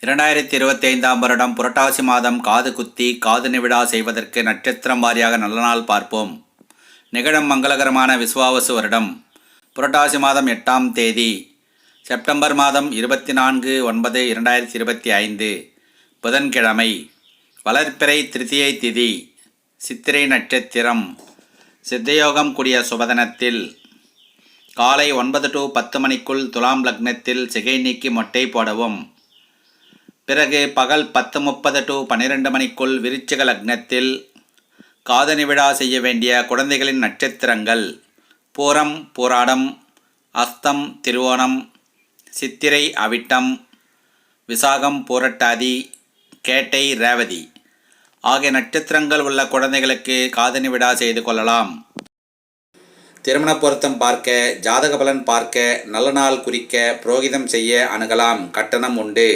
2025ஆம் வருடம் புரட்டாசி மாதம் காது குத்தி காது நிவிழா செய்வதற்கு நட்சத்திரம் வாரியாக நல்ல நாள் பார்ப்போம். நிகழும் மங்களகரமான விசுவாவசு வருடம் புரட்டாசி மாதம் 8ஆம் தேதி செப்டம்பர் மாதம் 24/9/2025 புதன்கிழமை. வளர்ப்பிறை திருதியை திதி, சித்திரை நட்சத்திரம். சித்தயோகம் கூடிய சுபதனத்தில் காலை 9 to 10 மணிக்குள் துலாம் லக்னத்தில் சிகை நீக்கி மொட்டை போடவும். பிறகு பகல் 10:30 to 12 மணிக்குள் விருச்சிக லக்னத்தில் காதணி விழா செய்ய வேண்டிய குழந்தைகளின் நட்சத்திரங்கள் பூரம் பூராடம், அஸ்தம் திருவோணம், சித்திரை அவிட்டம், விசாகம் பூரட்டாதி, கேட்டை ரேவதி ஆகிய நட்சத்திரங்கள் உள்ள குழந்தைகளுக்கு காதணி விழா செய்து கொள்ளலாம். திருமண பொருத்தம் பார்க்க, ஜாதக பலன் பார்க்க, நல்ல நாள் குறிக்க புரோகிதம் செய்ய அணுகலாம். கட்டணம் உண்டு.